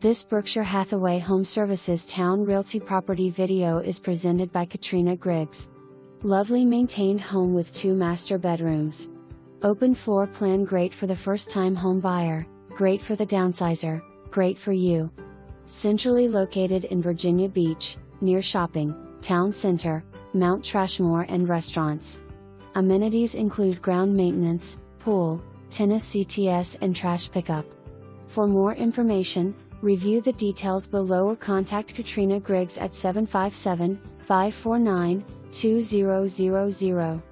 This Berkshire Hathaway HomeServices Towne Realty property video is presented by Katrina Griggs. Lovely maintained home with 2 master bedrooms. Open floor plan, great for the first-time home buyer, great for the downsizer, great for you. Centrally located in Virginia Beach, near shopping, town center, Mount Trashmore and restaurants. Amenities include ground maintenance, pool, tennis CTS and trash pickup. For more information, review the details below or contact Katrina Griggs at 757-549-2000.